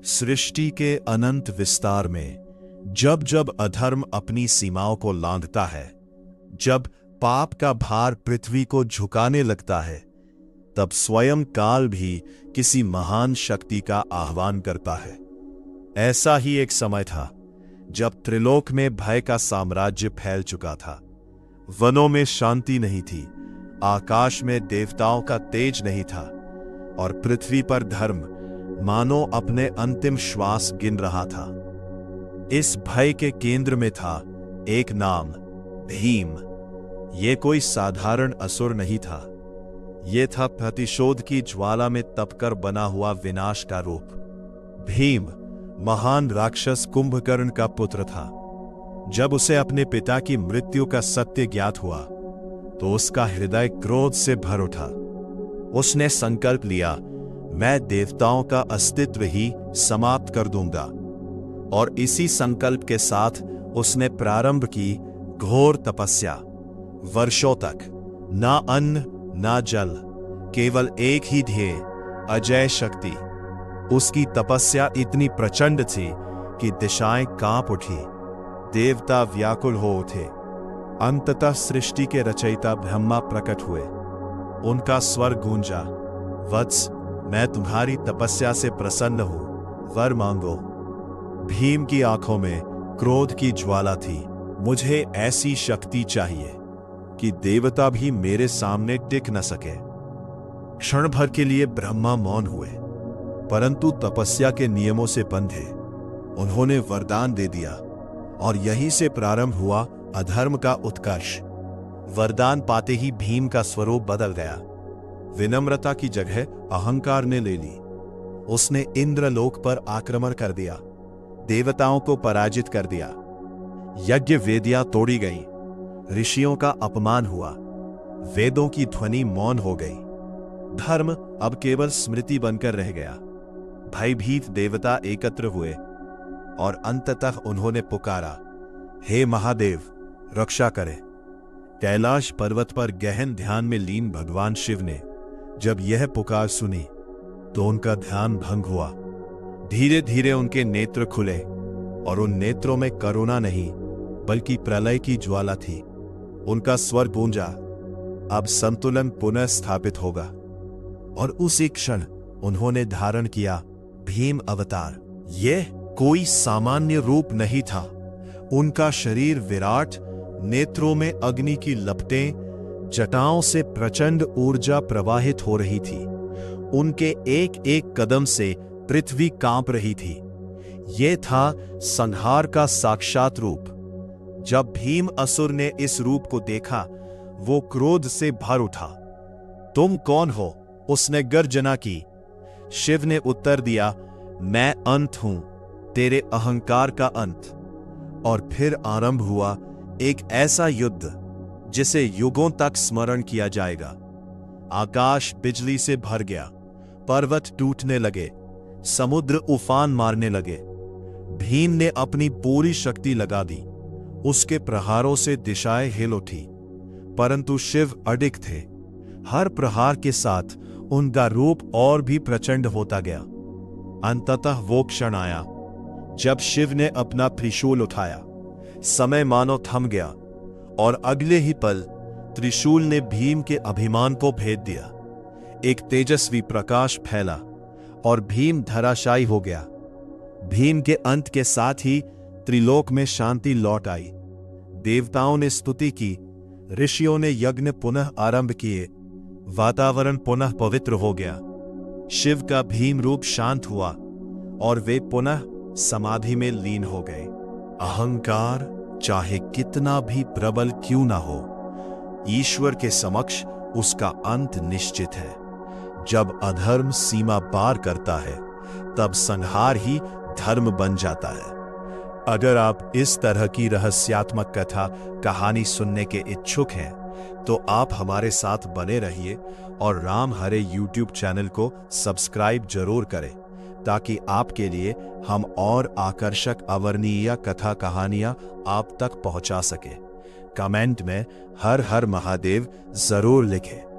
सृष्टि के अनंत विस्तार में जब जब अधर्म अपनी सीमाओं को लांघता है, जब पाप का भार पृथ्वी को झुकाने लगता है, तब स्वयं काल भी किसी महान शक्ति का आह्वान करता है। ऐसा ही एक समय था जब त्रिलोक में भय का साम्राज्य फैल चुका था। वनों में शांति नहीं थी, आकाश में देवताओं का तेज नहीं था और पृथ्वी पर धर्म मानो अपने अंतिम श्वास गिन रहा था। इस भय के केंद्र में था एक नाम, भीम। ये कोई साधारण असुर नहीं था, ये था प्रतिशोध की ज्वाला में तपकर बना हुआ विनाश का रूप। भीम महान राक्षस कुंभकर्ण का पुत्र था। जब उसे अपने पिता की मृत्यु का सत्य ज्ञात हुआ तो उसका हृदय क्रोध से भर उठा। उसने संकल्प लिया, मैं देवताओं का अस्तित्व ही समाप्त कर दूंगा। और इसी संकल्प के साथ उसने प्रारंभ की घोर तपस्या। वर्षों तक ना अन्न ना जल, केवल एक ही ध्येय, अजय शक्ति। उसकी तपस्या इतनी प्रचंड थी कि दिशाएं कांप उठी, देवता व्याकुल हो उठे। अंततः सृष्टि के रचयिता ब्रह्मा प्रकट हुए। उनका स्वर गूंजा, वत्स, मैं तुम्हारी तपस्या से प्रसन्न हूं, वर मांगो। भीम की आंखों में क्रोध की ज्वाला थी। मुझे ऐसी शक्ति चाहिए कि देवता भी मेरे सामने टिक न सके। क्षण भर के लिए ब्रह्मा मौन हुए, परंतु तपस्या के नियमों से बंधे उन्होंने वरदान दे दिया और यहीं से प्रारंभ हुआ अधर्म का उत्कर्ष। वरदान पाते ही भीम का स्वरूप बदल गया। विनम्रता की जगह अहंकार ने ले ली। उसने इंद्रलोक पर आक्रमण कर दिया, देवताओं को पराजित कर दिया। यज्ञ वेदियां तोड़ी गईं, ऋषियों का अपमान हुआ, वेदों की ध्वनि मौन हो गई। धर्म अब केवल स्मृति बनकर रह गया। भयभीत देवता एकत्र हुए और अंततः उन्होंने पुकारा, हे महादेव, रक्षा करें। कैलाश पर्वत पर गहन ध्यान में लीन भगवान शिव ने जब यह पुकार सुनी तो उनका ध्यान भंग हुआ। धीरे धीरे उनके नेत्र खुले और उन नेत्रों में करुणा नहीं बल्कि प्रलय की ज्वाला थी। उनका स्वर गूंजा, अब संतुलन पुनः स्थापित होगा। और उसी क्षण उन्होंने धारण किया भीम अवतार। यह कोई सामान्य रूप नहीं था। उनका शरीर विराट, नेत्रों में अग्नि की लपटें, जटाओं से प्रचंड ऊर्जा प्रवाहित हो रही थी। उनके एक एक कदम से पृथ्वी कांप रही थी। यह था संहार का साक्षात रूप। जब भीम असुर ने इस रूप को देखा, वो क्रोध से भर उठा। तुम कौन हो? उसने गर्जना की। शिव ने उत्तर दिया, मैं अंत हूं, तेरे अहंकार का अंत। और फिर आरंभ हुआ एक ऐसा युद्ध जिसे युगों तक स्मरण किया जाएगा। आकाश बिजली से भर गया, पर्वत टूटने लगे, समुद्र उफान मारने लगे। भीम ने अपनी पूरी शक्ति लगा दी। उसके प्रहारों से दिशाएं हिल उठी, परंतु शिव अडिग थे। हर प्रहार के साथ उनका रूप और भी प्रचंड होता गया। अंततः वो क्षण आया जब शिव ने अपना त्रिशूल उठाया। समय मानो थम गया और अगले ही पल त्रिशूल ने भीम के अभिमान को भेद दिया। एक तेजस्वी प्रकाश फैला और भीम धराशायी हो गया। भीम के अंत के साथ ही त्रिलोक में शांति लौट आई। देवताओं ने स्तुति की, ऋषियों ने यज्ञ पुनः आरंभ किए, वातावरण पुनः पवित्र हो गया। शिव का भीम रूप शांत हुआ और वे पुनः समाधि में लीन हो गए। अहंकार चाहे कितना भी प्रबल क्यों ना हो, ईश्वर के समक्ष उसका अंत निश्चित है। जब अधर्म सीमा पार करता है, तब संहार ही धर्म बन जाता है। अगर आप इस तरह की रहस्यात्मक कथा कहानी सुनने के इच्छुक हैं, तो आप हमारे साथ बने रहिए और राम हरे यूट्यूब चैनल को सब्सक्राइब जरूर करें, ताकि आपके लिए हम और आकर्षक अवर्णनीय कथा कहानियां आप तक पहुंचा सके। कमेंट में हर हर महादेव जरूर लिखें।